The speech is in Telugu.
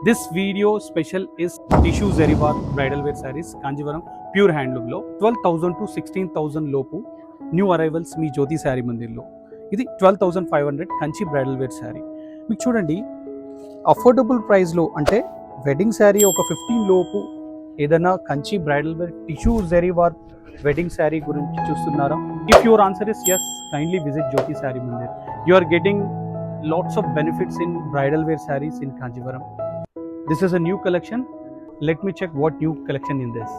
This video special is tissue జెరిబార్ bridal wear saris Kanjeevaram pure హ్యాండ్లూమ్లో 12,000 to 16,000 లోపు న్యూ అరైవల్స్ మీ జ్యోతి శారీ మందిర్లో. ఇది 12,500 కంచి బ్రైడల్ వేర్ శారీ. మీకు చూడండి, అఫోర్డబుల్ ప్రైస్లో అంటే వెడ్డింగ్ శారీ ఒక 15 లోపు ఏదైనా కంచి బ్రైడల్ వేర్ టిష్యూ జెరిబార్ వెడ్డింగ్ శారీ గురించి చూస్తున్నారా? If your answer is yes, kindly visit Jyothi sari Mandir. You are getting lots of benefits in bridal wear sarees in Kanjivaram. This is a new collection. Let me check what new collection in this.